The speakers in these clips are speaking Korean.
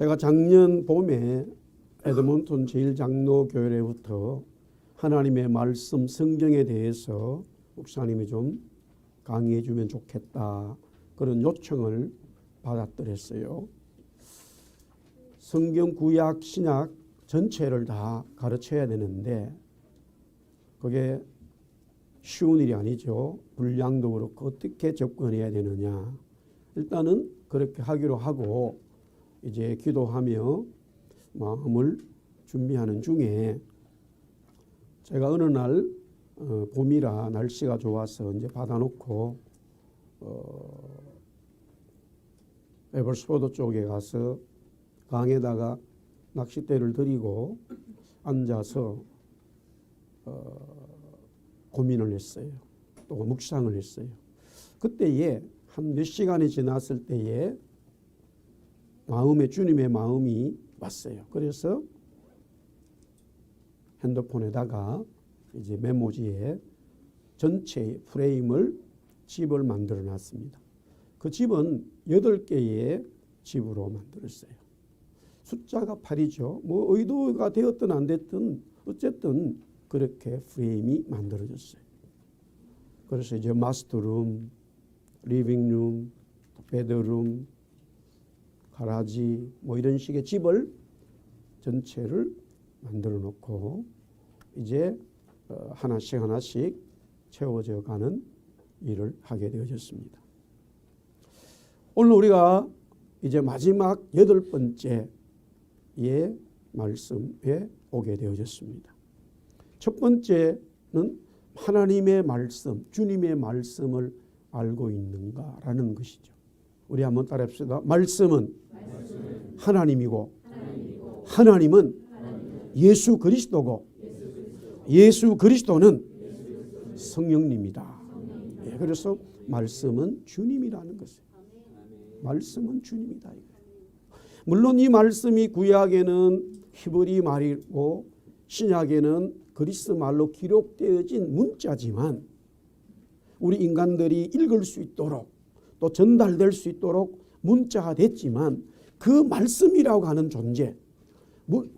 제가 작년 봄에 에드몬턴 제1장로교회로부터 하나님의 말씀 성경에 대해서 목사님이 좀 강의해 주면 좋겠다 그런 요청을 받았더랬어요. 성경 구약 신약 전체를 다 가르쳐야 되는데 그게 쉬운 일이 아니죠. 분량도 그렇고 어떻게 접근해야 되느냐. 일단은 그렇게 하기로 하고 이제 기도하며 마음을 준비하는 중에 제가 어느 날 봄이라 날씨가 좋아서 이제 받아놓고 에버스포드 쪽에 가서 강에다가 낚싯대를 들이고 앉아서 고민을 했어요. 또 묵상을 했어요. 그때에 한 몇 시간이 지났을 때에 마음에 주님의 마음이 왔어요. 그래서 핸드폰에다가 이제 메모지에 전체 프레임을 집을 만들어 놨습니다. 그 집은 8개의 집으로 만들었어요. 숫자가 8이죠. 뭐 의도가 되었든 안 됐든 어쨌든 그렇게 프레임이 만들어졌어요. 그래서 이제 마스터룸, 리빙룸, 베드룸, 가라지 뭐 이런 식의 집을 전체를 만들어 놓고 이제 하나씩 하나씩 채워져 가는 일을 하게 되어졌습니다. 오늘 우리가 이제 마지막 8번째의 말씀에 오게 되어졌습니다. 첫 번째는 하나님의 말씀, 주님의 말씀을 알고 있는가라는 것이죠. 우리 한번 따라합시다. 말씀은 하나님이고 하나님은 예수 그리스도고 예수 그리스도는 성령님이다. 예, 그래서 말씀은 주님이라는 것이에요. 말씀은 주님이다. 물론 이 말씀이 구약에는 히브리 말이고 신약에는 그리스 말로 기록되어진 문자지만 우리 인간들이 읽을 수 있도록 또 전달될 수 있도록 문자가 됐지만 그 말씀이라고 하는 존재,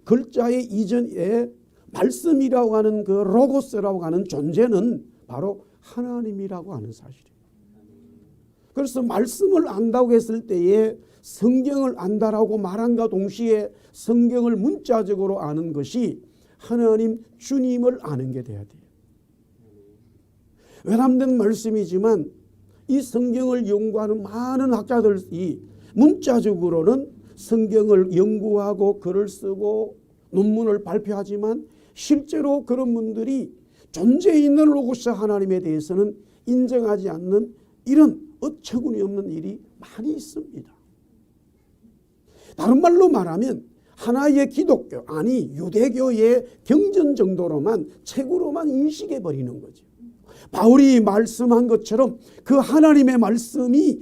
글자의 이전에 말씀이라고 하는 그 로고스라고 하는 존재는 바로 하나님이라고 하는 사실이에요. 그래서 말씀을 안다고 했을 때에 성경을 안다라고 말함과 동시에 성경을 문자적으로 아는 것이 하나님 주님을 아는 게 돼야 돼요. 외람된 말씀이지만 이 성경을 연구하는 많은 학자들이 문자적으로는 성경을 연구하고 글을 쓰고 논문을 발표하지만 실제로 그런 분들이 존재에 있는 로고스 하나님에 대해서는 인정하지 않는 이런 어처구니 없는 일이 많이 있습니다. 다른 말로 말하면 하나의 기독교, 아니 유대교의 경전 정도로만 책으로만 인식해 버리는 거죠. 바울이 말씀한 것처럼 그 하나님의 말씀이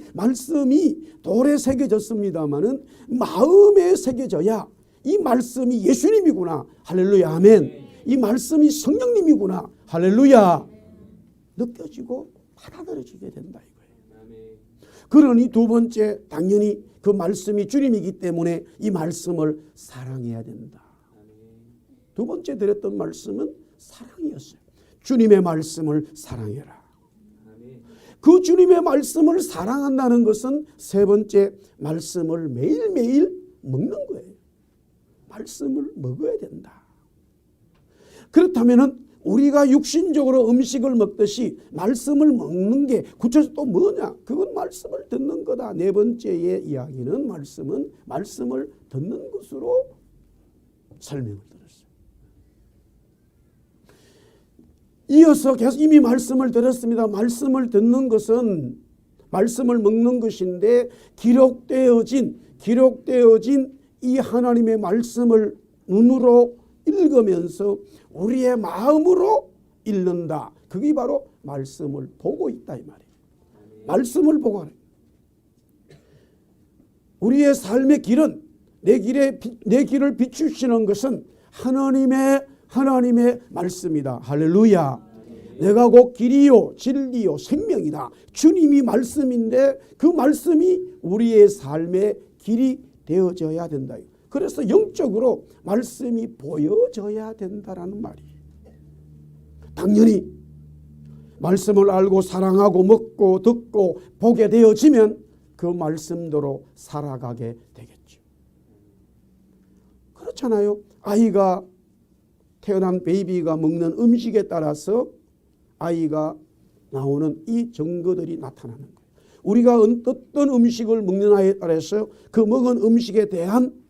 돌에 새겨졌습니다마는 마음에 새겨져야 이 말씀이 예수님이구나. 할렐루야. 아멘. 이 말씀이 성령님이구나. 할렐루야. 느껴지고 받아들여지게 된다 이거예요. 그러니 두 번째 당연히 그 말씀이 주님이기 때문에 이 말씀을 사랑해야 된다. 두 번째 드렸던 말씀은 사랑이었어요. 주님의 말씀을 사랑해라. 그 주님의 말씀을 사랑한다는 것은 세 번째 말씀을 매일매일 먹는 거예요. 말씀을 먹어야 된다. 그렇다면 우리가 육신적으로 음식을 먹듯이 말씀을 먹는 게 구체적으로 또 뭐냐? 그건 말씀을 듣는 거다. 네 번째의 이야기는 말씀을 듣는 것으로 설명을 드렸어요. 이어서 계속 이미 말씀을 들었습니다. 말씀을 듣는 것은 말씀을 먹는 것인데 기록되어진 이 하나님의 말씀을 눈으로 읽으면서 우리의 마음으로 읽는다. 그게 바로 말씀을 보고 있다 이 말이에요. 말씀을 보고 하는. 우리의 삶의 길은 내 길을 비추시는 것은 하나님의 말씀이다. 할렐루야. 내가 곧 길이요 진리요 생명이다. 주님이 말씀인데 그 말씀이 우리의 삶의 길이 되어져야 된다. 그래서 영적으로 말씀이 보여져야 된다라는 말이에요. 당연히 말씀을 알고 사랑하고 먹고 듣고 보게 되어지면 그 말씀대로 살아가게 되겠죠. 그렇잖아요. 아이가 태어난 베이비가 먹는 음식에 따라서 아이가 나오는 이 증거들이 나타나는 거예요. 우리가 어떤 음식을 먹느냐에 따라서 그 먹은 음식에 대한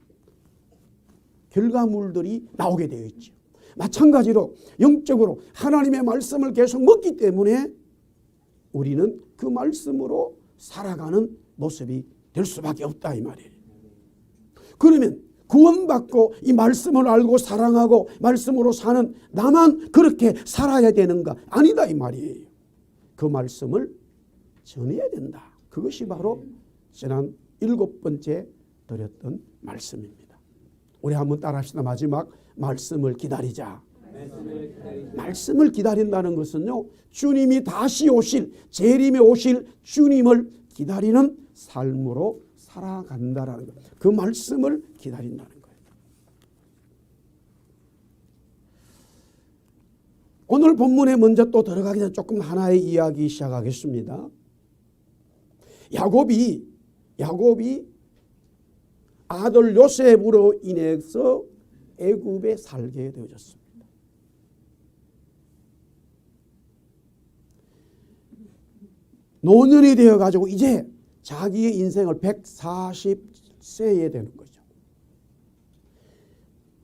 결과물들이 나오게 되어 있죠. 마찬가지로 영적으로 하나님의 말씀을 계속 먹기 때문에 우리는 그 말씀으로 살아가는 모습이 될 수밖에 없다 이 말이에요. 그러면 구원받고 이 말씀을 알고 사랑하고 말씀으로 사는 나만 그렇게 살아야 되는가? 아니다 이 말이에요. 그 말씀을 전해야 된다. 그것이 바로 지난 7번째 드렸던 말씀입니다. 우리 한번 따라합시다. 마지막 말씀을 기다리자. 말씀을 기다린다는 것은요, 주님이 다시 오실, 재림에 오실 주님을 기다리는 삶으로 살아간다라는 것. 그 말씀을 기다린다는 거예요. 오늘 본문에 먼저 또 들어가기 전에 조금 하나의 이야기 시작하겠습니다. 야곱이 아들 요셉으로 인해서 애굽에 살게 되어졌습니다. 노년이 되어가지고 이제 자기의 인생을 140세에 되는 거죠.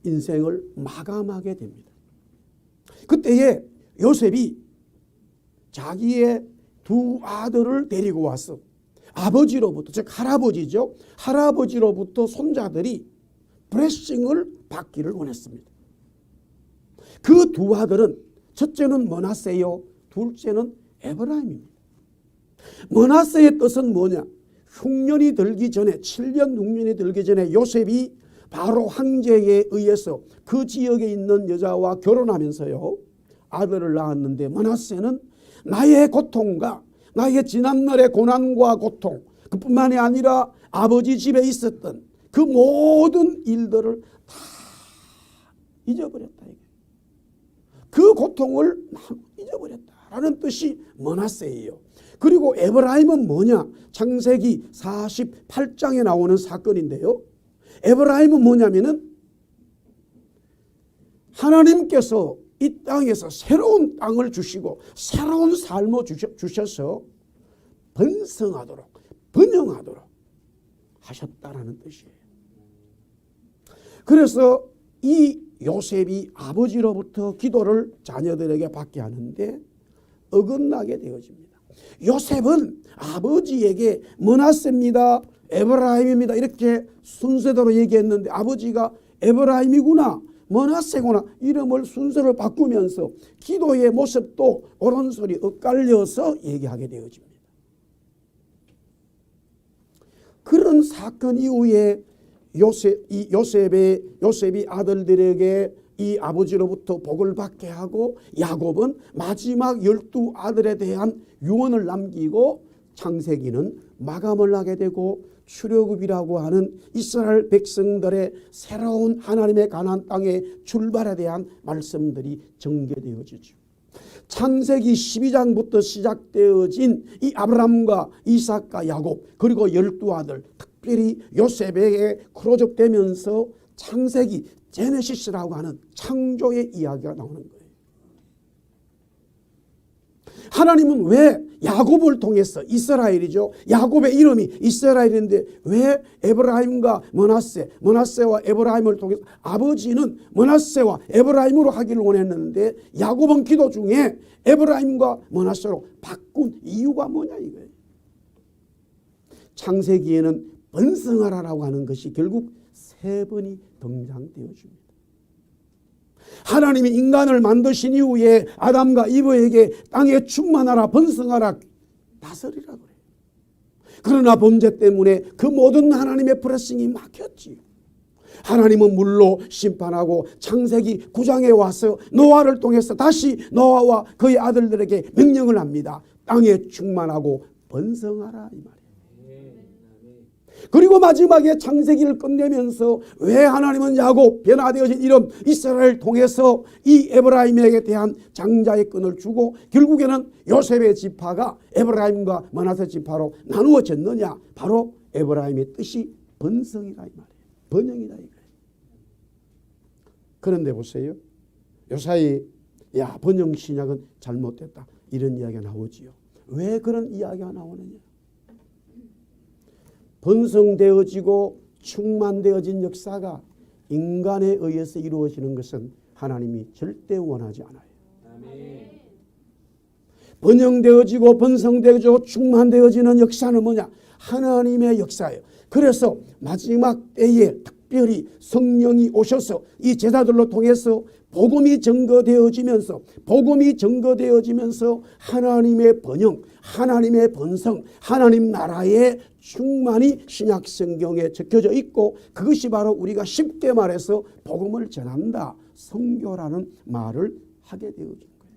인생을 마감하게 됩니다. 그때에 요셉이 자기의 두 아들을 데리고 와서 아버지로부터, 즉 할아버지죠. 할아버지로부터 손자들이 브레싱을 받기를 원했습니다. 그 두 아들은 첫째는 므낫세요, 둘째는 에브라임입니다. 므낫세의 뜻은 뭐냐? 흉년이 들기 전에 7년 6년이 들기 전에 요셉이 바로 황제에 의해서 그 지역에 있는 여자와 결혼하면서요 아들을 낳았는데, 므낫세는 나의 고통과 나의 지난날의 고난과 고통, 그뿐만이 아니라 아버지 집에 있었던 그 모든 일들을 다 잊어버렸다. 그 고통을 잊어버렸다라는 뜻이 므낫세예요. 그리고 에브라임은 뭐냐? 창세기 48장에 나오는 사건인데요. 에브라임은 뭐냐면은 하나님께서 이 땅에서 새로운 땅을 주시고 새로운 삶을 주셔서 번성하도록 번영하도록 하셨다라는 뜻이에요. 그래서 이 요셉이 아버지로부터 기도를 자녀들에게 받게 하는데 어긋나게 되어집니다. 요셉은 아버지에게 므낫세입니다, 에브라임입니다 이렇게 순서대로 얘기했는데 아버지가 에브라임이구나, 므낫세구나 이름을 순서를 바꾸면서 기도의 모습도 오른손이 엇갈려서 얘기하게 되어집니다. 그런 사건 이후에 요셉이 아들들에게 이 아버지로부터 복을 받게 하고 야곱은 마지막 12아들에 대한 유언을 남기고 창세기는 마감을 하게 되고 출애굽이라고 하는 이스라엘 백성들의 새로운 하나님의 가나안 땅의 출발에 대한 말씀들이 전개되어지죠. 창세기 12장부터 시작되어진 이 아브라함과 이삭과 야곱 그리고 12아들 특별히 요셉에게 크로즈되면서 창세기 제네시스라고 하는 창조의 이야기가 나오는 거예요. 하나님은 왜 야곱을 통해서, 이스라엘이죠, 야곱의 이름이 이스라엘인데 왜 에브라임과 므낫세와 에브라임을 통해서, 아버지는 므낫세와 에브라임으로 하기를 원했는데 야곱은 기도 중에 에브라임과 므낫세로 바꾼 이유가 뭐냐 이거예요. 창세기에는 번성하라라고 하는 것이 결국 3번이 등장되어집니다. 하나님이 인간을 만드신 이후에 아담과 이브에게 땅에 충만하라, 번성하라, 다스리라 그래요. 그러나 범죄 때문에 그 모든 하나님의 브레싱이 막혔지. 하나님은 물로 심판하고 창세기 9장에 와서 노아를 통해서 다시 노아와 그의 아들들에게 명령을 합니다. 땅에 충만하고 번성하라 이 말이에요. 그리고 마지막에 창세기를 끝내면서 왜 하나님은 야곱, 변화되어진 이름 이스라엘을 통해서 이 에브라임에게 대한 장자의 끈을 주고 결국에는 요셉의 지파가 에브라임과 므낫세 지파로 나누어졌느냐? 바로 에브라임의 뜻이 번성이다 이 말이에요. 번영이다 이거예요. 그런데 보세요. 요사이 번영 신약은 잘못됐다 이런 이야기가 나오지요. 왜 그런 이야기가 나오느냐? 번성되어지고 충만되어진 역사가 인간에 의해서 이루어지는 것은 하나님이 절대 원하지 않아요. 아멘. 번영되어지고 번성되어지고 충만되어지는 역사는 뭐냐? 하나님의 역사예요. 그래서 마지막 때에 특별히 성령이 오셔서 이 제자들로 통해서 복음이 증거되어지면서 하나님의 번영, 하나님의 번성, 하나님 나라의 충만이 신약 성경에 적혀져 있고 그것이 바로 우리가 쉽게 말해서 복음을 전한다, 선교라는 말을 하게 되어진 거예요.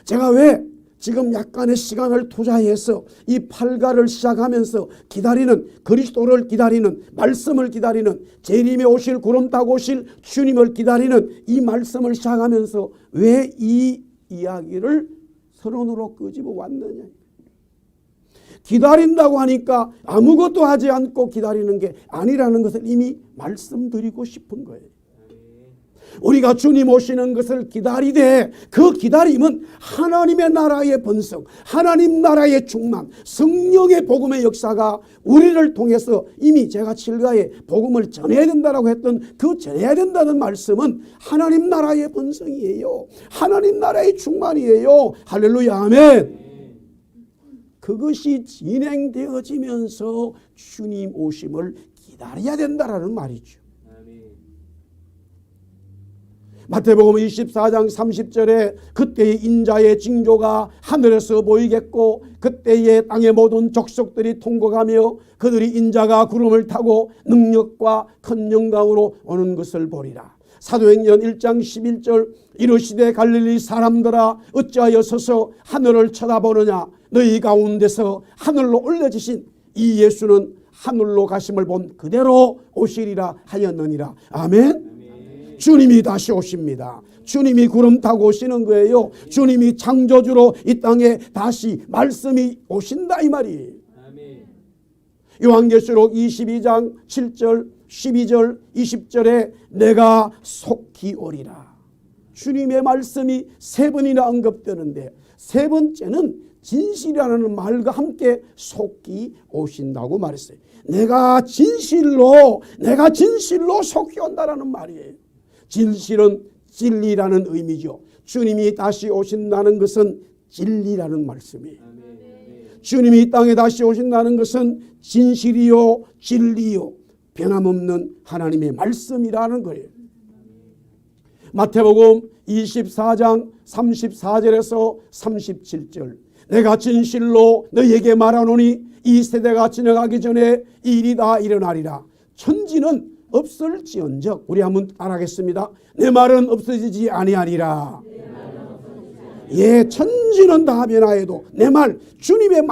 제가 왜 지금 약간의 시간을 투자해서 이 팔가를 시작하면서 기다리는 그리스도를 기다리는 말씀을 기다리는 재림에 오실 구름 타고 오실 주님을 기다리는 이 말씀을 시작하면서 왜 이 이야기를 서론으로 끄집어 왔느냐. 기다린다고 하니까 아무것도 하지 않고 기다리는 게 아니라는 것을 이미 말씀드리고 싶은 거예요. 우리가 주님 오시는 것을 기다리되 그 기다림은 하나님의 나라의 번성, 하나님 나라의 충만, 성령의 복음의 역사가 우리를 통해서 이미 제가 7가에 복음을 전해야 된다라고 했던 그 전해야 된다는 말씀은 하나님 나라의 번성이에요. 하나님 나라의 충만이에요. 할렐루야 아멘. 그것이 진행되어지면서 주님 오심을 기다려야 된다라는 말이죠. 마태복음 24장 30절에 그때의 인자의 징조가 하늘에서 보이겠고 그때의 땅의 모든 족속들이 통곡하며 그들이 인자가 구름을 타고 능력과 큰 영광으로 오는 것을 보리라. 사도행전 1장 11절 이르시되 갈릴리 사람들아 어찌하여 서서 하늘을 쳐다보느냐 너희 가운데서 하늘로 올려지신 이 예수는 하늘로 가심을 본 그대로 오시리라 하였느니라. 아멘. 주님이 다시 오십니다. 주님이 구름 타고 오시는 거예요. 주님이 창조주로 이 땅에 다시 말씀이 오신다 이 말이에요. 요한계시록 22장 7절 12절 20절에 내가 속히 오리라. 주님의 말씀이 3번이나 언급되는데 3번째는 진실이라는 말과 함께 속히 오신다고 말했어요. 내가 진실로 속히 온다라는 말이에요. 진실은 진리라는 의미죠. 주님이 다시 오신다는 것은 진리라는 말씀이에요. 주님이 이 땅에 다시 오신다는 것은 진실이요 진리요 변함없는 하나님의 말씀이라는 거예요. 마태복음 24장 34절에서 37절 내가 진실로 너희에게 말하노니 이 세대가 지나가기 전에 이 일이 다 일어나리라. 천지는 없을지언정 우리 한번 따라하겠습니다. 내 말은 없어지지 아니하리라. 예, 천지는 다 변화해도 내 말, 주님의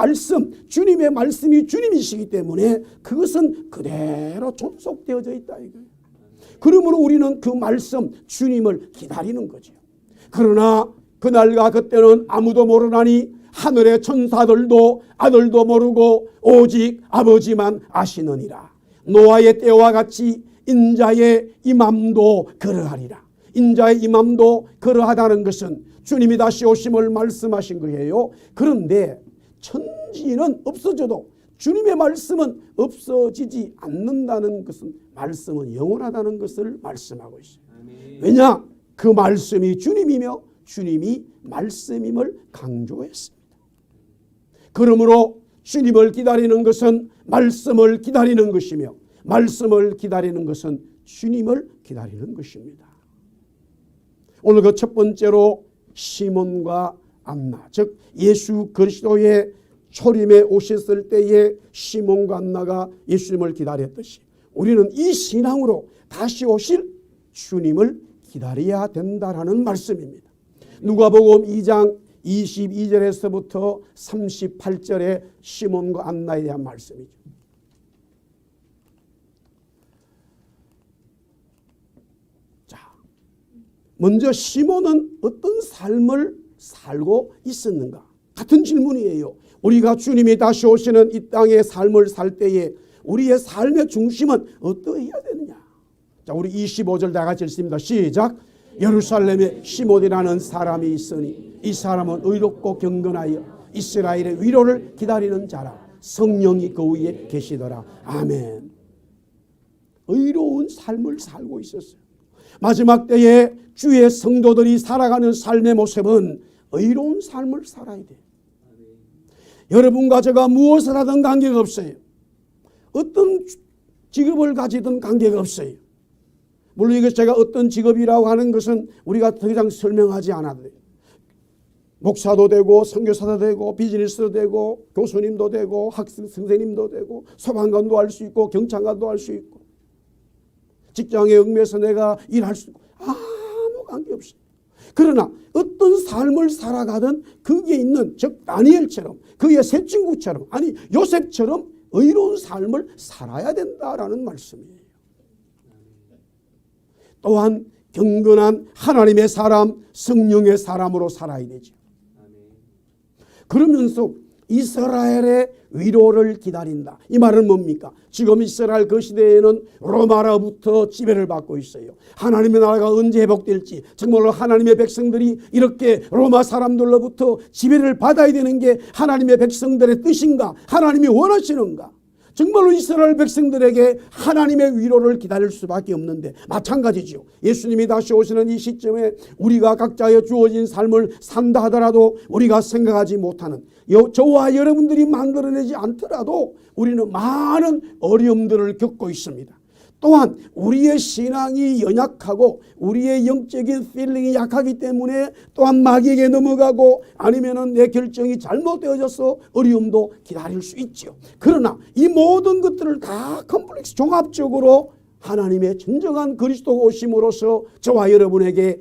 말씀이 주님이시기 때문에 그것은 그대로 존속되어져 있다 이거예요. 그러므로 우리는 그 말씀, 주님을 기다리는 거죠. 그러나 그날과 그때는 아무도 모르나니 하늘의 천사들도 아들도 모르고 오직 아버지만 아시느니라. 노아의 때와 같이 인자의 임함도 그러하리라. 인자의 임함도 그러하다는 것은 주님이 다시 오심을 말씀하신 거예요. 그런데 천지는 없어져도 주님의 말씀은 없어지지 않는다는 것은 말씀은 영원하다는 것을 말씀하고 있어요. 왜냐? 그 말씀이 주님이며 주님이 말씀임을 강조했습니다. 그러므로 주님을 기다리는 것은 말씀을 기다리는 것이며 말씀을 기다리는 것은 주님을 기다리는 것입니다. 오늘 그 첫 번째로 시몬과 안나, 즉 예수 그리스도의 초림에 오셨을 때에 시몬과 안나가 예수님을 기다렸듯이 우리는 이 신앙으로 다시 오실 주님을 기다려야 된다라는 말씀입니다. 누가복음 2장 22절에서부터 38절에 시몬과 안나에 대한 말씀이죠. 먼저 시몬은 어떤 삶을 살고 있었는가? 같은 질문이에요. 우리가 주님이 다시 오시는 이 땅의 삶을 살 때에 우리의 삶의 중심은 어떠해야 되느냐? 자, 우리 25절 다 같이 읽습니다. 시작. 예루살렘에 시몬이라는 사람이 있으니 이 사람은 의롭고 경건하여 이스라엘의 위로를 기다리는 자라. 성령이 그 위에 계시더라. 아멘. 의로운 삶을 살고 있었어요. 마지막 때에 주의 성도들이 살아가는 삶의 모습은 의로운 삶을 살아야 돼요. 여러분과 제가 무엇을 하든 관계가 없어요. 어떤 직업을 가지든 관계가 없어요. 물론 이것 제가 어떤 직업이라고 하는 것은 우리가 더 이상 설명하지 않아도 돼요. 목사도 되고 선교사도 되고 비즈니스도 되고 교수님도 되고 학생 선생님도 되고 소방관도 할 수 있고 경찰관도 할 수 있고 직장에 얽매여서 내가 일할 수 있고 아무 관계없어요. 그러나 어떤 삶을 살아가든 거기에 있는 즉 다니엘처럼 그의 세 친구처럼 아니 요셉처럼 의로운 삶을 살아야 된다라는 말씀이에요. 또한 경건한 하나님의 사람, 성령의 사람으로 살아야 되죠. 그러면서 이스라엘의 위로를 기다린다. 이 말은 뭡니까? 지금 이스라엘 그 시대에는 로마로부터 지배를 받고 있어요. 하나님의 나라가 언제 회복될지 정말로 하나님의 백성들이 이렇게 로마 사람들로부터 지배를 받아야 되는 게 하나님의 백성들의 뜻인가? 하나님이 원하시는가? 정말로 이스라엘 백성들에게 하나님의 위로를 기다릴 수밖에 없는데 마찬가지죠. 예수님이 다시 오시는 이 시점에 우리가 각자의 주어진 삶을 산다 하더라도 우리가 생각하지 못하는 저와 여러분들이 만들어내지 않더라도 우리는 많은 어려움들을 겪고 있습니다. 또한 우리의 신앙이 연약하고 우리의 영적인 필링이 약하기 때문에 또한 마귀에게 넘어가고 아니면은 내 결정이 잘못되어져서 어려움도 기다릴 수 있죠. 그러나 이 모든 것들을 다 컴플렉스 종합적으로 하나님의 진정한 그리스도 오심으로써 저와 여러분에게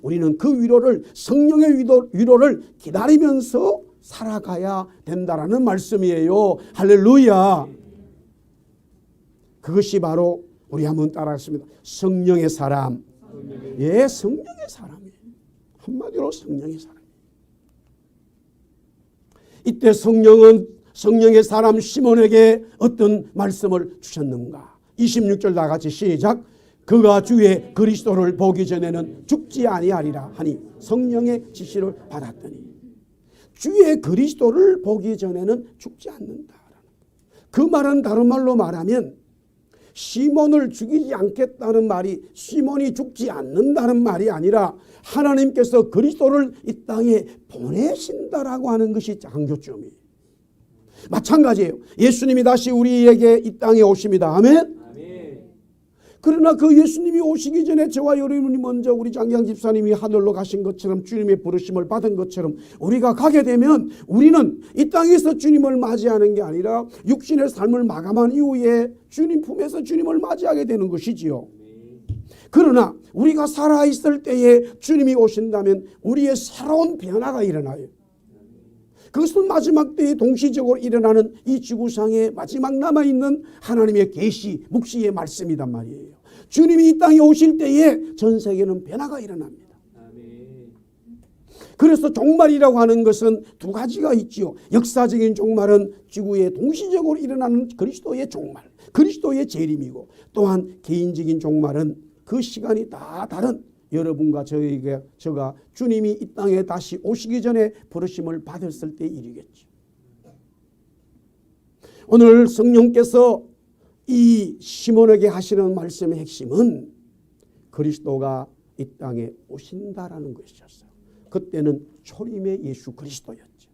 우리는 그 위로를 성령의 위로를 기다리면서 살아가야 된다라는 말씀이에요. 할렐루야. 그것이 바로 우리 한번 따라하겠습니다. 성령의 사람. 예, 성령의 사람이에요. 한마디로 성령의 사람. 이때 성령의 사람 시몬에게 어떤 말씀을 주셨는가? 26절 다 같이 시작. 그가 주의 그리스도를 보기 전에는 죽지 아니하리라 하니 성령의 지시를 받았더니 주의 그리스도를 보기 전에는 죽지 않는다. 그 말은 다른 말로 말하면 시몬을 죽이지 않겠다는 말이 시몬이 죽지 않는다는 말이 아니라 하나님께서 그리스도를 이 땅에 보내신다라고 하는 것이 장교점이에요. 마찬가지예요. 예수님이 다시 우리에게 이 땅에 오십니다. 아멘. 그러나 그 예수님이 오시기 전에 저와 여러분이 먼저 우리 장기영 집사님이 하늘로 가신 것처럼 주님의 부르심을 받은 것처럼 우리가 가게 되면 우리는 이 땅에서 주님을 맞이하는 게 아니라 육신의 삶을 마감한 이후에 주님 품에서 주님을 맞이하게 되는 것이지요. 그러나 우리가 살아있을 때에 주님이 오신다면 우리의 새로운 변화가 일어나요. 그것은 마지막 때에 동시적으로 일어나는 이 지구상에 마지막 남아있는 하나님의 계시, 묵시의 말씀이란 말이에요. 주님이 이 땅에 오실 때에 전 세계는 변화가 일어납니다. 그래서 종말이라고 하는 것은 두 가지가 있지요. 역사적인 종말은 지구에 동시적으로 일어나는 그리스도의 종말, 그리스도의 재림이고 또한 개인적인 종말은 그 시간이 다 다른 여러분과 저가 주님이 이 땅에 다시 오시기 전에 부르심을 받았을 때 일이겠죠. 오늘 성령께서 이 시몬에게 하시는 말씀의 핵심은 그리스도가 이 땅에 오신다라는 것이었어요. 그때는 초림의 예수 그리스도였죠.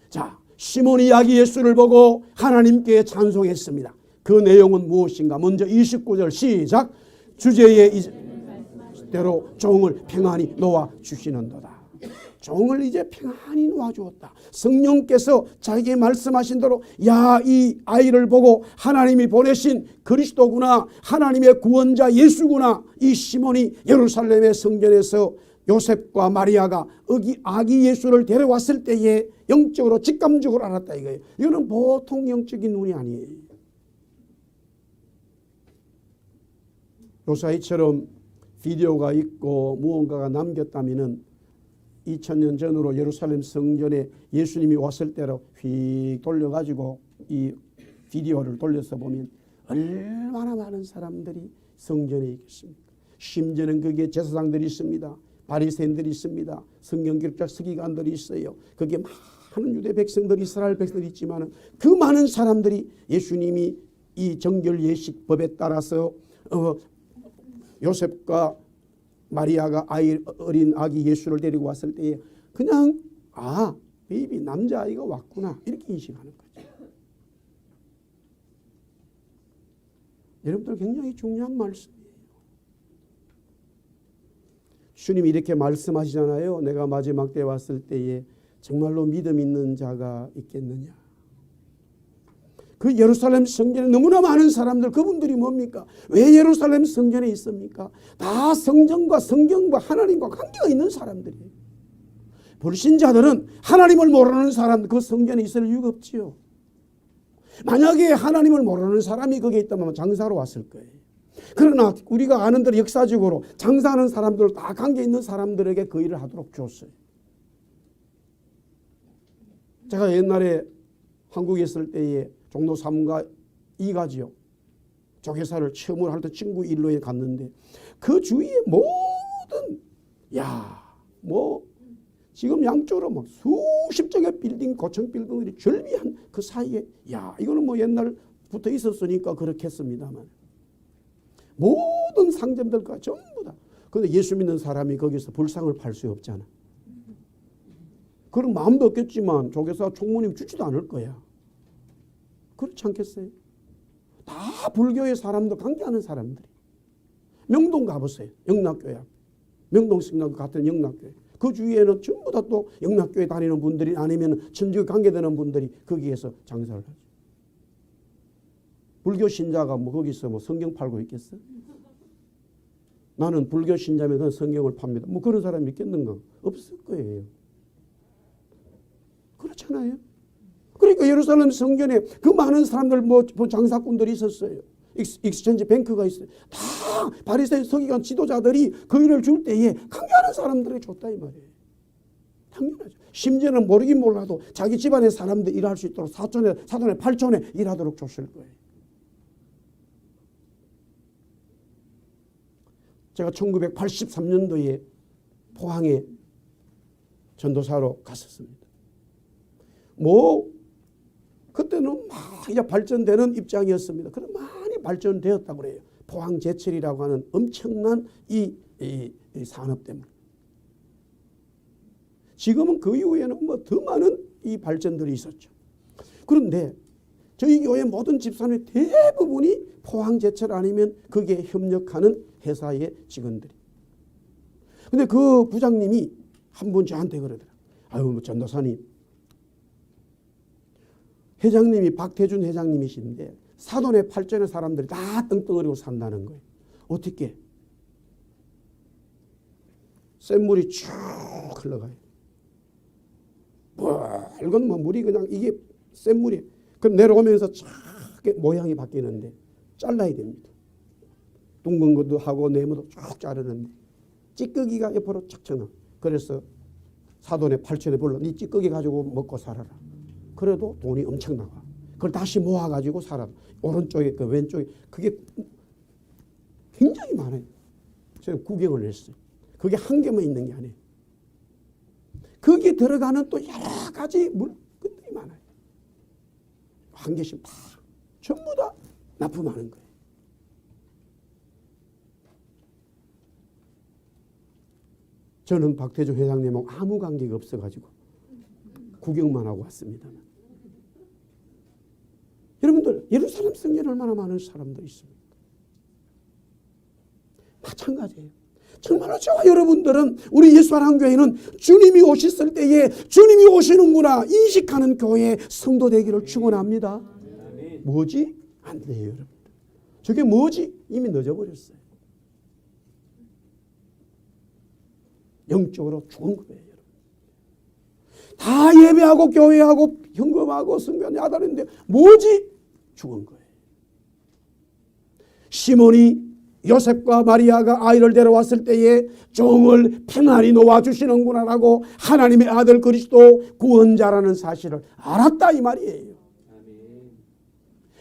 자, 시몬이 아기 예수를 보고 하나님께 찬송했습니다. 그 내용은 무엇인가? 먼저 29절 시작. 주제의 대로 종을 평안히 놓아 주시는도다. 종을 이제 평안히 놓아 주었다. 성령께서 자기에게 말씀하신 대로 야, 이 아이를 보고 하나님이 보내신 그리스도구나, 하나님의 구원자 예수구나. 이 시몬이 예루살렘의 성전에서 요셉과 마리아가 아기 예수를 데려왔을 때에 영적으로 직감적으로 알았다 이거예요. 이거는 보통 영적인 눈이 아니에요. 요사이처럼 비디오가 있고 무언가가 남겼다면은 2000년 전으로 예루살렘 성전에 예수님이 왔을 때로 휙 돌려가지고 이 비디오를 돌려서 보면 얼마나 많은 사람들이 성전에 있겠습니까? 심지어는 거기에 제사장들이 있습니다. 바리새인들이 있습니다. 성경 기록자 서기관들이 있어요. 거기에 많은 유대 백성들이 이스라엘 백성들이 있지만 그 많은 사람들이 예수님이 이 정결 예식 법에 따라서 요셉과 마리아가 어린 아기 예수를 데리고 왔을 때에 그냥 베이비 남자아이가 왔구나 이렇게 인식하는 거죠. 여러분들 굉장히 중요한 말씀이에요. 주님이 이렇게 말씀하시잖아요. 내가 마지막 때 왔을 때에 정말로 믿음 있는 자가 있겠느냐. 그 예루살렘 성전에 너무나 많은 사람들, 그분들이 뭡니까? 왜 예루살렘 성전에 있습니까? 다 성전과 성경과 하나님과 관계가 있는 사람들이에요. 불신자들은 하나님을 모르는 사람, 그 성전에 있을 이유가 없지요. 만약에 하나님을 모르는 사람이 거기에 있다면 장사로 왔을 거예요. 그러나 우리가 아는 대로 역사적으로 장사하는 사람들, 다 관계 있는 사람들에게 그 일을 하도록 줬어요. 제가 옛날에 한국에 있을 때에 종로 3가 2가지요. 조개사를 처음으로 할 때 친구 일로에 갔는데 그 주위에 모든 지금 양쪽으로 막 수십 정의 빌딩, 고층 빌딩들이 절비한 그 사이에 이거는 뭐 옛날부터 있었으니까 그렇겠습니다만 모든 상점들과 전부 다. 그런데 예수 믿는 사람이 거기서 불상을 팔 수 없잖아. 그런 마음도 없겠지만 조개사 총무님 주지도 않을 거야. 그렇지 않겠어요? 다 불교의 사람들, 관계하는 사람들이. 명동 가보세요. 영락교회. 명동신학교 같은 영락교회. 그 주위에는 전부 다 또 영락교회 다니는 분들이 아니면 천주교 관계되는 분들이 거기에서 장사를 하죠. 불교 신자가 거기서 성경 팔고 있겠어? 나는 불교 신자면 그냥 성경을 팝니다. 그런 사람이 있겠는가? 없을 거예요. 그렇잖아요. 그러니까 예루살렘 성전에 그 많은 사람들 장사꾼들이 있었어요. 익스체인지 뱅크가 있어요. 다 바리새인 서기관 지도자들이 그 일을 줄 때에 강요하는 사람들에게 줬다 이 말이에요. 당연하죠. 심지어는 모르긴 몰라도 자기 집안의 사람들 일할 수 있도록 사돈의 8촌에 일하도록 줬을 거예요. 제가 1983년도에 포항에 전도사로 갔었습니다. 그때는 이제 발전되는 입장이었습니다. 그럼 많이 발전되었다고 그래요. 포항제철이라고 하는 엄청난 이 산업 때문에. 지금은 그 이후에는 더 많은 이 발전들이 있었죠. 그런데 저희 교회 모든 집사람의 대부분이 포항제철 아니면 거기에 협력하는 회사의 직원들이. 근데 그 부장님이 한 번 저한테 그러더라고요. 전도사님. 회장님이 박태준 회장님이신데 사돈의 8전의 사람들이 다 떵떵거리고 산다는 거예요. 어떻게? 샘물이 쭉 흘러가요. 맑은 물이 그냥 이게 샘물이. 그럼 내려오면서 쫙 모양이 바뀌는데 잘라야 됩니다. 둥근 것도 하고 네모도 쭉 자르는데 찌꺼기가 옆으로 착 쳐나. 그래서 사돈의 8천에 불러 네 찌꺼기 가지고 먹고 살아라. 그래도 돈이 엄청 나가. 그걸 다시 모아가지고 살아. 오른쪽에 그 왼쪽에 그게 굉장히 많아요. 제가 구경을 했어요. 그게 한 개만 있는 게 아니에요. 거기에 들어가는 또 여러 가지 물건들이 많아요. 한 개씩 다 전부 다 납품하는 거예요. 저는 박태주 회장님하고 아무 관계가 없어가지고 구경만 하고 왔습니다. 여러분들 예루살렘 성전에 얼마나 많은 사람들이 있습니까? 마찬가지예요. 정말로 저와 여러분들은 우리 예수사랑교회는 주님이 오셨을 때에 주님이 오시는구나 인식하는 교회 성도 되기를 축원합니다. 뭐지? 안 돼요, 여러분들. 저게 뭐지? 이미 늦어버렸어요. 영적으로 죽은 거예요, 여러분. 다 예배하고 교회하고 현금하고 성변에 아다는데 뭐지? 죽은 거예요. 시몬이 요셉과 마리아가 아이를 데려왔을 때에 종을 평안히 놓아주시는구나라고 하나님의 아들 그리스도 구원자라는 사실을 알았다 이 말이에요.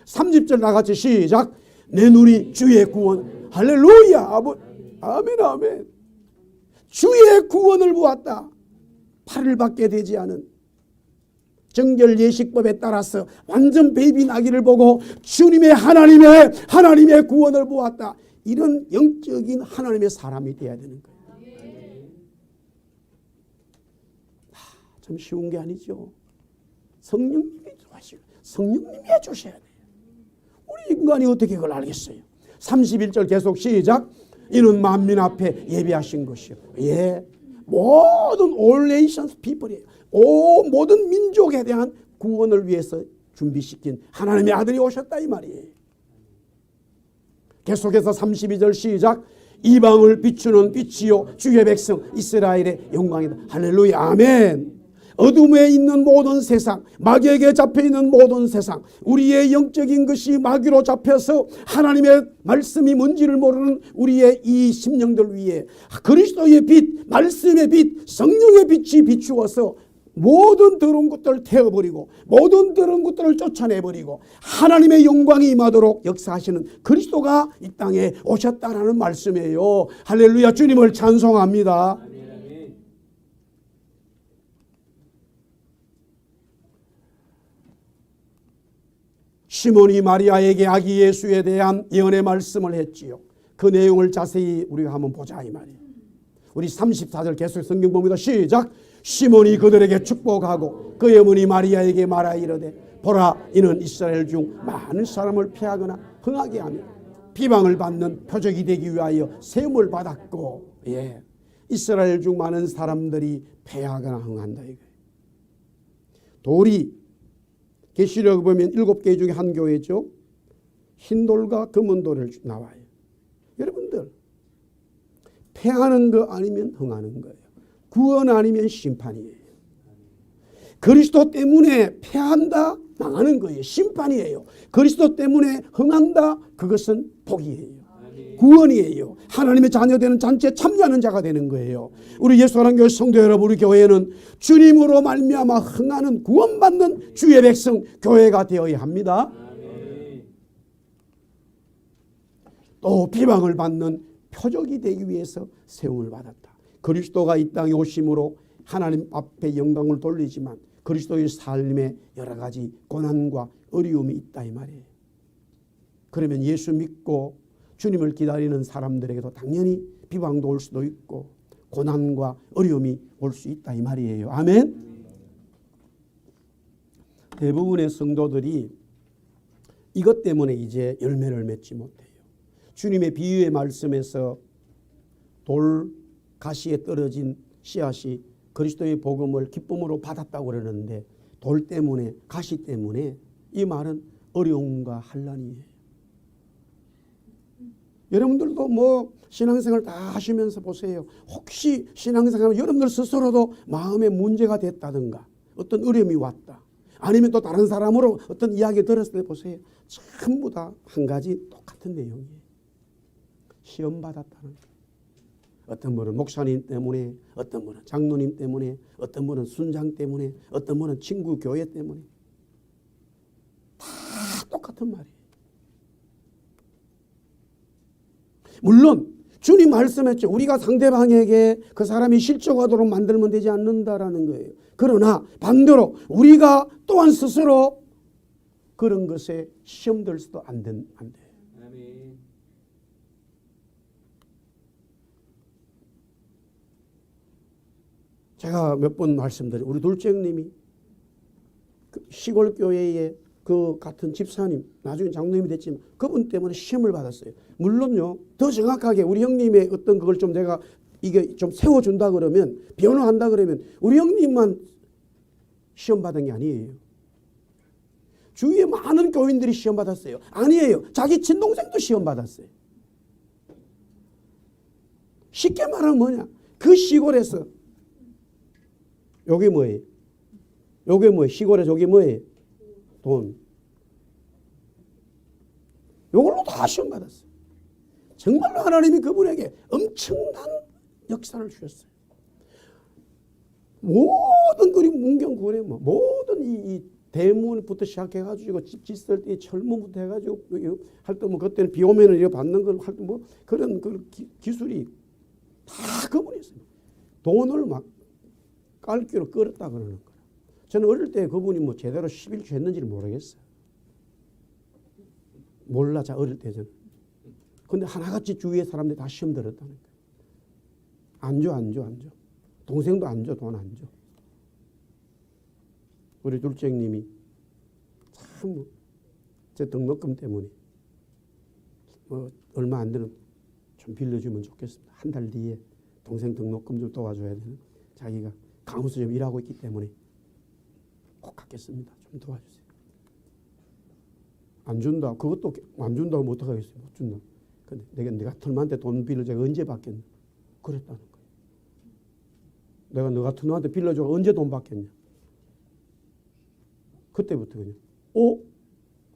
30절 나같이 시작. 내 눈이 주의 구원. 할렐루야. 아멘 아멘. 주의 구원을 보았다. 8일밖에 되지 않은 정결 예식법에 따라서 완전 베이비 나기를 보고 주님의 하나님의 구원을 보았다. 이런 영적인 하나님의 사람이 되어야 되는 거예요. 참 쉬운 게 아니죠. 성령님이 도와주시고 성령님이 해주셔야 돼요. 우리 인간이 어떻게 그걸 알겠어요? 31절 계속 시작. 이는 만민 앞에 예비하신 것이요. 예, 모든 all nations people이에요. 모든 민족에 대한 구원을 위해서 준비시킨 하나님의 아들이 오셨다 이 말이에요. 계속해서 32절 시작. 이방을 비추는 빛이요 주의 백성 이스라엘의 영광이다. 할렐루야 아멘. 어둠에 있는 모든 세상, 마귀에게 잡혀있는 모든 세상, 우리의 영적인 것이 마귀로 잡혀서 하나님의 말씀이 뭔지를 모르는 우리의 이 심령들 위에 그리스도의 빛, 말씀의 빛, 성령의 빛이 비추어서 모든 더러운 것들을 태워버리고 모든 더러운 것들을 쫓아내버리고 하나님의 영광이 임하도록 역사하시는 그리스도가 이 땅에 오셨다라는 말씀이에요. 할렐루야. 주님을 찬송합니다. 시몬이 마리아에게 아기 예수에 대한 예언의 말씀을 했지요. 그 내용을 자세히 우리가 한번 보자 이 말이에요. 우리 34절 계속 성경 봅니다. 시작. 시몬이 그들에게 축복하고 그의 어머니 마리아에게 말하 이르되 보라 이는 이스라엘 중 많은 사람을 피하거나 흥하게 하며 비방을 받는 표적이 되기 위하여 세움을 받았고, 예, 이스라엘 중 많은 사람들이 패하거나 흥한다 이거예요. 돌이 계시록 보면 7개 중에 한 교회죠. 흰돌과 검은돌을 나와요. 여러분들 패하는 거 아니면 흥하는 거예요. 구원 아니면 심판이에요. 그리스도 때문에 패한다 망하는 거예요. 심판이에요. 그리스도 때문에 흥한다 그것은 복이에요. 구원이에요. 하나님의 자녀되는 잔치에 참여하는 자가 되는 거예요. 우리 예수사랑교회 성도 여러분, 우리 교회는 주님으로 말미암아 흥하는 구원받는 주의 백성 교회가 되어야 합니다. 또 비방을 받는 표적이 되기 위해서 세움을 받았다. 그리스도가 이 땅에 오심으로 하나님 앞에 영광을 돌리지만 그리스도의 삶에 여러 가지 고난과 어려움이 있다 이 말이에요. 그러면 예수 믿고 주님을 기다리는 사람들에게도 당연히 비방도 올 수도 있고 고난과 어려움이 올 수 있다 이 말이에요. 아멘. 대부분의 성도들이 이것 때문에 이제 열매를 맺지 못해요. 주님의 비유의 말씀에서 돌 가시에 떨어진 씨앗이 그리스도의 복음을 기쁨으로 받았다고 그러는데 돌 때문에 가시 때문에 이 말은 어려움과 환난이에요. 여러분들도 뭐 신앙생활 다 하시면서 보세요. 혹시 신앙생활 여러분들 스스로도 마음에 문제가 됐다든가 어떤 어려움이 왔다. 아니면 또 다른 사람으로 어떤 이야기 들었을 때 보세요. 전부 다 한 가지 똑같은 내용이에요. 시험 받았다는 거예요. 어떤 분은 목사님 때문에, 어떤 분은 장로님 때문에, 어떤 분은 순장 때문에, 어떤 분은 친구 교회 때문에 다 똑같은 말이에요. 물론 주님 말씀했죠. 우리가 상대방에게 그 사람이 실족하도록 만들면 되지 않는다라는 거예요. 그러나 반대로 우리가 또한 스스로 그런 것에 시험 들 수도 안 돼요. 제가 몇 번 말씀드린 우리 둘째 형님이 그 시골 교회의 그 같은 집사님 나중에 장로님이 됐지만 그분 때문에 시험을 받았어요. 물론요 더 정확하게 우리 형님의 어떤 그걸 좀 내가 이게 좀 세워준다 그러면 변호한다 그러면 우리 형님만 시험 받은 게 아니에요. 주위에 많은 교인들이 시험 받았어요. 아니에요. 자기 친동생도 시험 받았어요. 쉽게 말하면 뭐냐? 그 시골에서 요게 뭐예요? 요게 뭐예요? 시골에 저게 뭐예요? 돈. 요걸로 다 시험 받았어요. 정말로 하나님이 그분에게 엄청난 역사를 주셨어요. 모든 그림 문경 구원에 모든 이 대문부터 시작해가지고 집 짓을 때 철문부터 해가지고 할 때 뭐 그때는 비 오면은 이거 받는 걸 할 때 뭐 그런 그 기술이 다 그분이 있어요. 돈을 막 깔기로 끌었다 그러는 거예요. 저는 어릴 때 그분이 뭐 제대로 11조 했는지를 모르겠어요. 몰라, 자 어릴 때 저는. 근데 하나같이 주위의 사람들이 다 시험 들었다는 거예요. 안 줘. 동생도 안 줘, 돈 안 줘. 우리 둘째 형님이 참 제 등록금 때문에 뭐 얼마 안 되는 좀 빌려주면 좋겠습니다. 한 달 뒤에 동생 등록금 좀 도와줘야 되는, 자기가 강원서 좀 일하고 있기 때문에 꼭 갖겠습니다. 좀 도와주세요. 안 준다. 그것도 안 준다고 못 하겠어요. 못 준다. 근데 내가 놈한테 돈 빌려 제가 언제 받겠냐? 그랬다는 거예요. 내가 너 같은 놈한테 빌려줘 언제 돈 받겠냐? 그때부터 그냥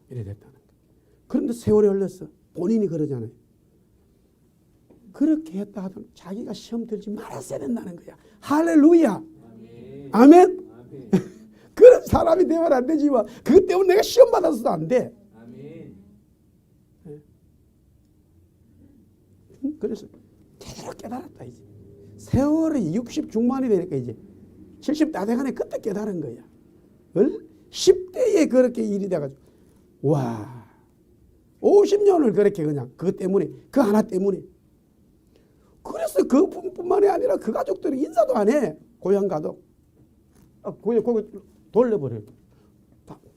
이래 됐다는 거예요. 그런데 세월이 흘렀어. 본인이 그러잖아요. 그렇게 했다 하더라도 자기가 시험 들지 말았어야 된다는 거야. 할렐루야. 아멘. 그런 사람이 되면 안 되지만 그것 때문에 내가 시험 받아서도 안 돼. 그래서 제대로 깨달았다 이제. 세월이 60 중반이 되니까 이제 70 다 돼가네. 그때 깨달은 거야. 10대에 그렇게 일이 돼가지고 와 50년을 그렇게 그냥 그것 때문에 그 하나 때문에. 그래서 그뿐만이 아니라 그 가족들이 인사도 안 해. 고향 가도 거기 돌려버려.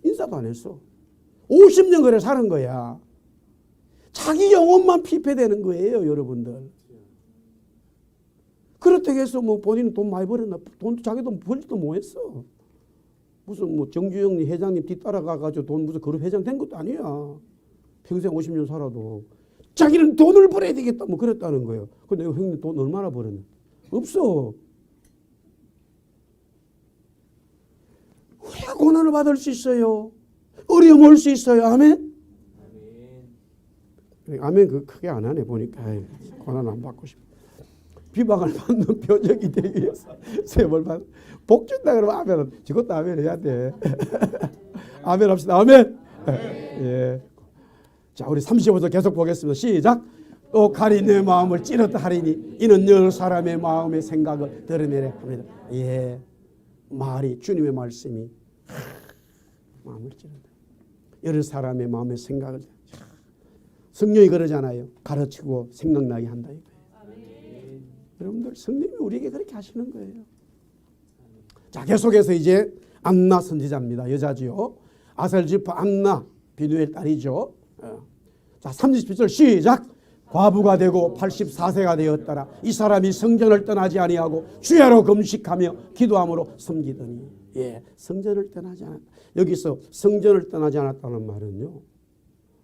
인사도 안 했어. 50년 그래 사는 거야. 자기 영혼만 피폐되는 거예요, 여러분들. 그렇다고 해서 뭐 본인은 돈 많이 벌었나? 자기 돈 벌지도 못했어. 무슨 뭐 정주영 회장님 뒤따라가가지고 돈 무슨 그룹 회장 된 것도 아니야. 평생 50년 살아도. 자기는 돈을 벌어야 되겠다 뭐 그랬다는 거예요. 근데 형님 돈 얼마나 벌었냐? 없어. 우리가 고난을 받을 수 있어요. 어려움 올 수 있어요. 아멘? 아멘 그 크게 안 하네 보니까. 고난 안 받고 싶어. 비방을 받는 표적이 되기 위해서 세월 받. 복 준다 그러면 아멘. 저것도 아멘 해야 돼. 아멘 합시다. 아멘. 예. 자, 우리 35절 계속 보겠습니다. 시작. 또 칼이 내 마음을 찌르다 하리니 이는 여러 사람의 마음의 생각을 드러내려 합니다. 예, 말이 주님의 말씀이 마음을 찌른다. 여러 사람의 마음의 생각을. 성령이 그러잖아요. 가르치고 생각나게 한다 이거예요. 여러분들 성령이 우리에게 그렇게 하시는 거예요. 자, 계속해서 이제 안나 선지자입니다. 여자지요. 아셀 지파 안나 비누엘 딸이죠. 자, 37절 시작. 과부가 되고 84세가 되었더라. 이 사람이 성전을 떠나지 아니하고 주야로 금식하며 기도함으로 섬기더니. 예, 성전을 떠나지 않았다. 여기서 성전을 떠나지 않았다는 말은요,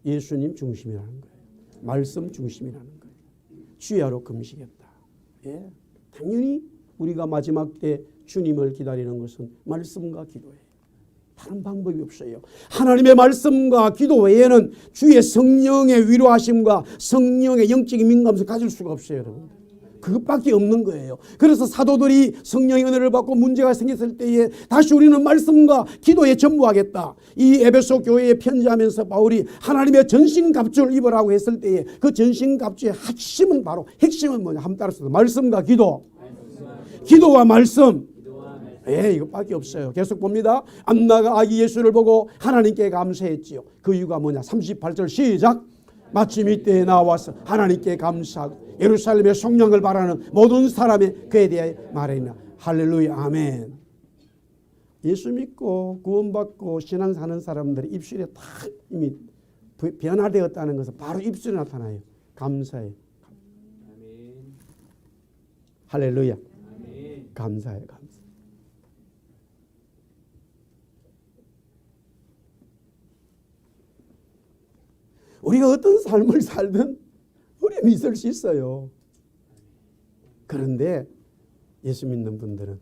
예수님 중심이라는 거예요. 말씀 중심이라는 거예요. 주야로 금식했다. 예, 당연히 우리가 마지막 때 주님을 기다리는 것은 말씀과 기도예요. 다른 방법이 없어요. 하나님의 말씀과 기도 외에는 주의 성령의 위로하심과 성령의 영적인 민감성을 가질 수가 없어요, 여러분. 그것밖에 없는 거예요. 그래서 사도들이 성령의 은혜를 받고 문제가 생겼을 때에 다시 우리는 말씀과 기도에 전무하겠다. 이 에베소 교회에 편지하면서 바울이 하나님의 전신갑주를 입으라고 했을 때에 그 전신갑주의 핵심은 바로 핵심은 뭐냐? 한번 따라서 말씀과 기도. 기도와 말씀. 예, 이것밖에 없어요. 계속 봅니다. 안나가 아기 예수를 보고 하나님께 감사했지요. 그 이유가 뭐냐? 38절 시작. 마침 이때에 나와서 하나님께 감사하고 예루살렘의 성령을 바라는 모든 사람이 그에 대하여 말하니라. 할렐루야. 아멘. 예수 믿고 구원받고 신앙 사는 사람들이 입술에 다 이미 변화되었다는 것은 바로 입술에 나타나요. 감사해. 할렐루야. 감사해. 감사. 우리가 어떤 삶을 살든 어려움이 있을 수 있어요. 그런데 예수 믿는 분들은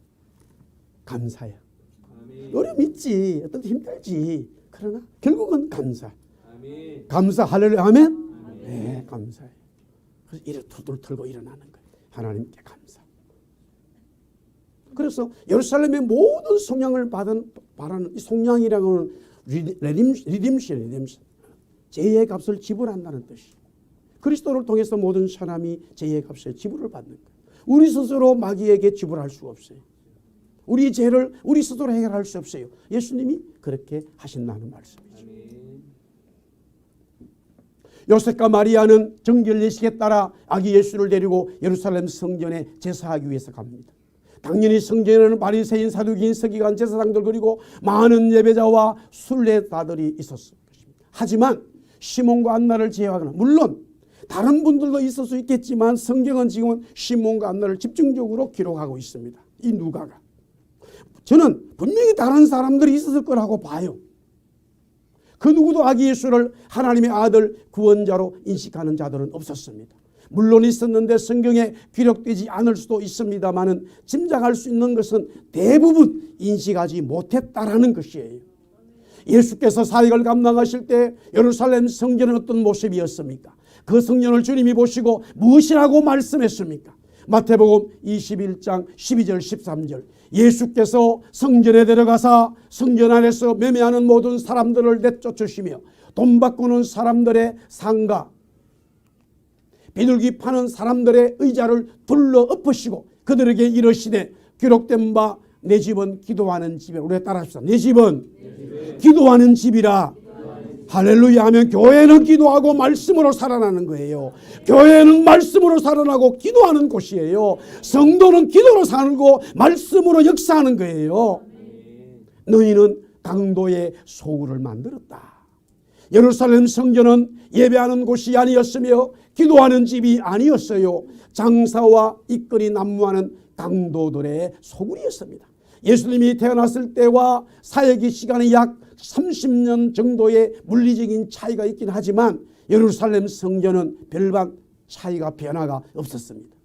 감사해요. 어려움이 있지. 어떤 힘들지. 그러나 결국은 감사. 감사. 할렐루야. 아멘. 네, 감사해요. 그래서 이래 투들 털고 일어나는 거예요. 하나님께 감사. 그래서 예루살렘의 모든 성령을 바라는 이 성령이라고는 리딤션, 죄의 값을 지불한다는 뜻이에요. 그리스도를 통해서 모든 사람이 죄의 값을 지불을 받는 거예요. 우리 스스로 마귀에게 지불할 수 없어요. 우리 죄를 우리 스스로 해결할 수 없어요. 예수님이 그렇게 하신다는 말씀이죠. 요셉과 마리아는 정결 예식에 따라 아기 예수를 데리고 예루살렘 성전에 제사하기 위해서 갑니다. 당연히 성전에는 바리새인, 사두개인, 서기관, 제사장들 그리고 많은 예배자와 순례자들이 있었을 것입니다. 하지만 시몬과 안나를 제외하거나 물론 다른 분들도 있을 수 있겠지만 성경은 지금은 시몬과 안나를 집중적으로 기록하고 있습니다. 이 누가가. 저는 분명히 다른 사람들이 있었을 거라고 봐요. 그 누구도 아기 예수를 하나님의 아들 구원자로 인식하는 자들은 없었습니다. 물론 있었는데 성경에 기록되지 않을 수도 있습니다만은 짐작할 수 있는 것은 대부분 인식하지 못했다라는 것이에요. 예수께서 사역을 감당하실 때 예루살렘 성전은 어떤 모습이었습니까? 그 성전을 주님이 보시고 무엇이라고 말씀했습니까? 마태복음 21장 12절 13절 예수께서 성전에 들어가사 성전 안에서 매매하는 모든 사람들을 내쫓으시며 돈 바꾸는 사람들의 상가 비둘기 파는 사람들의 의자를 둘러 엎으시고 그들에게 이르시되 기록된 바 내 집은 기도하는 집이라. 우리가 따라합시다. 내 집은 기도하는 집이라. 할렐루야 하면 교회는 기도하고 말씀으로 살아나는 거예요. 교회는 말씀으로 살아나고 기도하는 곳이에요. 성도는 기도로 살고 말씀으로 역사하는 거예요. 너희는 강도의 소굴을 만들었다. 예루살렘 성전은 예배하는 곳이 아니었으며 기도하는 집이 아니었어요. 장사와 이끌이 난무하는 강도들의 소굴이었습니다. 예수님이 태어났을 때와 사역의 시간이 약 30년 정도의 물리적인 차이가 있긴 하지만 예루살렘 성전은 별반 차이가 변화가 없었습니다.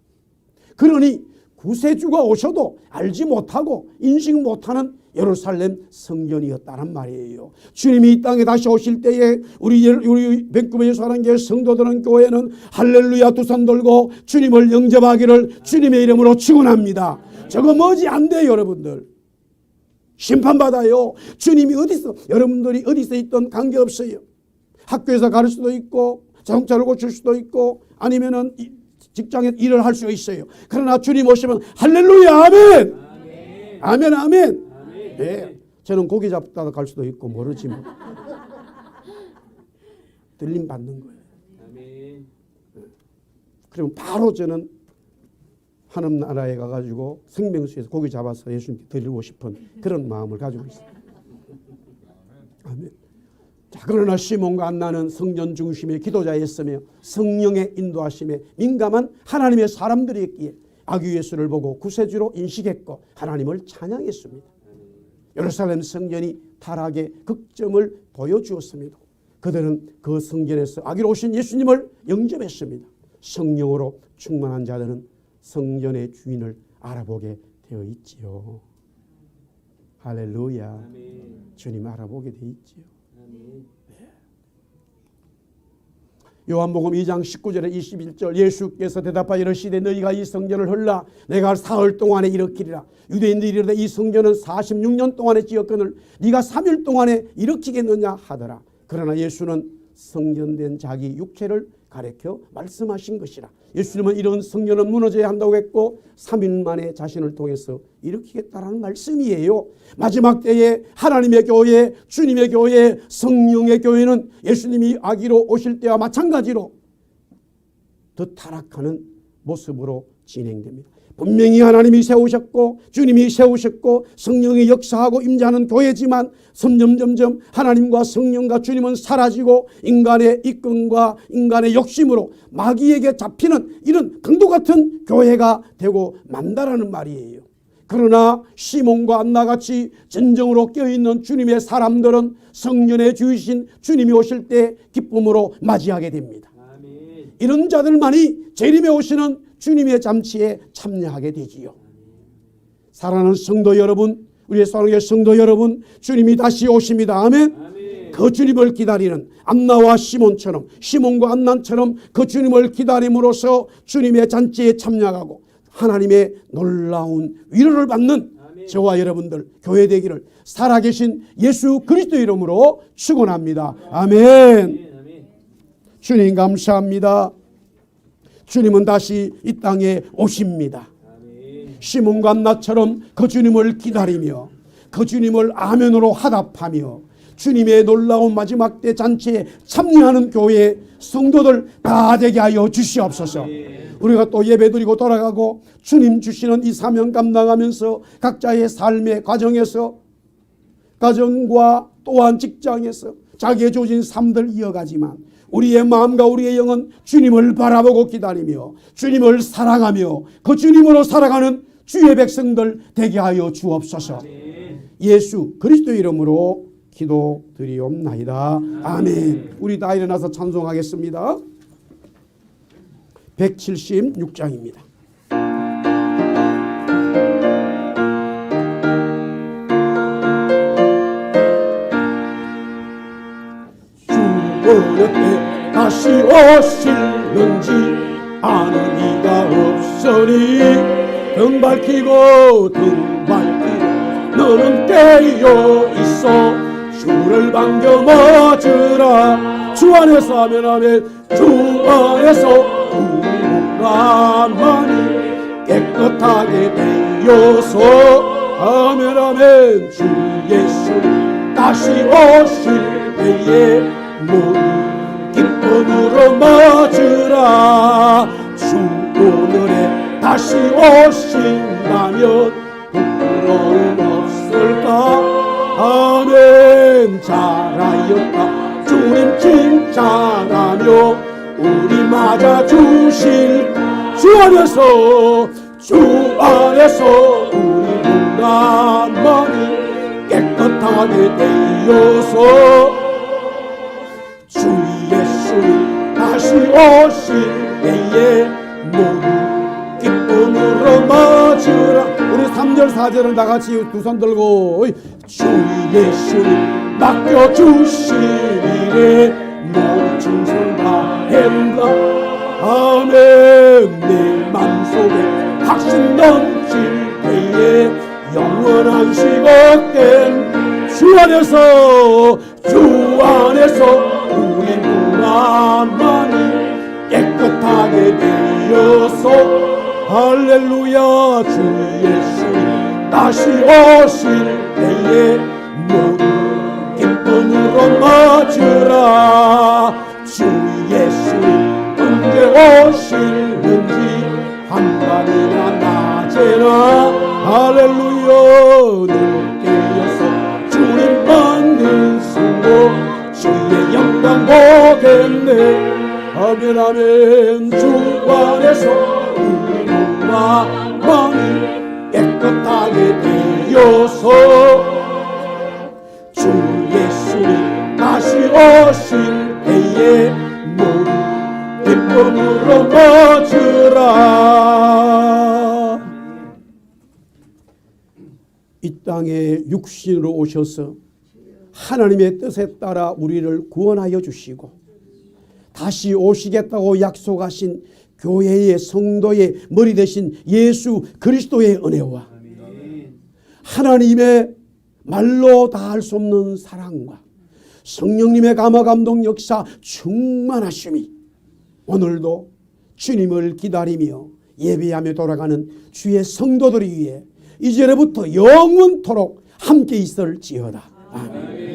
그러니 구세주가 오셔도 알지 못하고 인식 못하는 예루살렘 성전이었다는 말이에요. 주님이 이 땅에 다시 오실 때에 우리 밴쿠버 예수하나님교회 성도들은 교회는 할렐루야 두 손 들고 주님을 영접하기를 주님의 이름으로 축원합니다. 저거 뭐지 안 돼요 여러분들. 심판받아요. 주님이 어디서 여러분들이 어디서 있든 관계없어요. 학교에서 가를 수도 있고 자동차를 고칠 수도 있고 아니면은 직장에 일을 할 수 있어요. 그러나 주님 오시면 할렐루야 아멘. 아멘 아멘. 네. 저는 고기 잡다가 갈 수도 있고 모르지 뭐. 들림 받는 거예요. 그러면 바로 저는 하나님 나라에 가가지고 생명수에서 고기 잡아서 예수님께 드리고 싶은 그런 마음을 가지고 있습니다. 아멘. 자, 그러나 시몬과 안나는 성전 중심의 기도자였으며 성령의 인도하심에 민감한 하나님의 사람들이었기에 아기 예수를 보고 구세주로 인식했고 하나님을 찬양했습니다. 예루살렘 성전이 타락의 극점을 보여주었습니다. 그들은 그 성전에서 아기로 오신 예수님을 영접했습니다. 성령으로 충만한 자들은 성전의 주인을 알아보게 되어 있지요. 할렐루야. 아멘. 주님 알아보게 되어 있지요. 네. 요한복음 2장 19절에 21절 예수께서 대답하여 이르시되 너희가 이 성전을 헐라 내가 사흘 동안에 일으키리라. 유대인들이 이르되 이 성전은 46년 동안에 지었거늘 네가 3일 동안에 일으키겠느냐 하더라. 그러나 예수는 성전된 자기 육체를 가리켜 말씀하신 것이라. 예수님은 이런 성전은 무너져야 한다고 했고 3일 만에 자신을 통해서 일으키겠다라는 말씀이에요. 마지막 때에 하나님의 교회, 주님의 교회, 성령의 교회는 예수님이 아기로 오실 때와 마찬가지로 더 타락하는 모습으로 진행됩니다. 분명히 하나님이 세우셨고 주님이 세우셨고 성령이 역사하고 임재하는 교회지만 점점 하나님과 성령과 주님은 사라지고 인간의 이권과 인간의 욕심으로 마귀에게 잡히는 이런 강도 같은 교회가 되고 만다라는 말이에요. 그러나 시몬과 안나같이 진정으로 껴있는 주님의 사람들은 성전의 주이신 주님이 오실 때 기쁨으로 맞이하게 됩니다. 아멘. 이런 자들만이 재림에 오시는 주님의 잔치에 참여하게 되지요. 사랑하는 성도 여러분, 우리의 사랑의 성도 여러분, 주님이 다시 오십니다. 아멘. 아멘. 그 주님을 기다리는 안나와 시몬처럼, 시몬과 안나처럼 그 주님을 기다림으로써 주님의 잔치에 참여하고 하나님의 놀라운 위로를 받는 저와 여러분들 교회 되기를 살아계신 예수 그리스도 이름으로 축원합니다. 아멘. 주님 감사합니다. 주님은 다시 이 땅에 오십니다. 시몬과 안나처럼 그 주님을 기다리며 그 주님을 아멘으로 화답하며 주님의 놀라운 마지막 때 잔치에 참여하는 교회 성도들 다 되게 하여 주시옵소서. 우리가 또 예배드리고 돌아가고 주님 주시는 이 사명 감당하면서 각자의 삶의 과정에서 가정과 또한 직장에서 자기의 주어진 삶들 이어가지만 우리의 마음과 우리의 영은 주님을 바라보고 기다리며 주님을 사랑하며 그 주님으로 살아가는 주의 백성들 되게 하여 주옵소서. 예수 그리스도 이름으로 기도드리옵나이다. 아멘. 우리 다 일어나서 찬송하겠습니다. 176장입니다. 어느 때 다시 오실는지 아는 이가 없으니 등 밝히고 너는 깨어 있어 주를 반겨 맞으라. 주 안에서 아멘 아멘. 주 안에서 우리 몸과 마음이 깨끗하게 되어서 아멘 아멘. 주 예수 다시 오실 때에 모두 기쁨으로 맞으라. 주 오늘에 다시 오신다면 부끄러움 없을까. 아멘. 잘하였다 주님 칭찬하며 우리 맞아 주실 주 안에서 우리 몸과 마음이 깨끗하게 되어서 주 예수님 다시 오실 때에 모두 기쁨으로 맞으라. 우리 3절 4절을 다같이 두 손 들고 주 예수님 맡겨주시리래 모두 충성 다한다. 아멘. 내 맘속에 확신 넘칠 때에 영원한 시각된 주 안에서 우리 마음이 깨끗하게 되어서 할렐루야. 주 예수님 다시 오실 때에 모두 기쁨으로 맞으라. 주 예수님 언제 오실는지 한밤이나 낮에나 할렐루야. 늘 깨어서 주님 받는 수고 주의 영광 보겠네. 아멘 아멘. 주 안에서 우리 몸과 마음이 깨끗하게 되어서 주 예수님 다시 오실 때에 모두 기쁨으로 맞으라. 이 땅에 육신으로 오셔서 하나님의 뜻에 따라 우리를 구원하여 주시고 다시 오시겠다고 약속하신 교회의 성도의 머리 되신 예수 그리스도의 은혜와 하나님의 말로 다 할 수 없는 사랑과 성령님의 감화 감동 역사 충만하심이 오늘도 주님을 기다리며 예배하며 돌아가는 주의 성도들을 위해 이제부터 영원토록 함께 있을지어다. 아멘.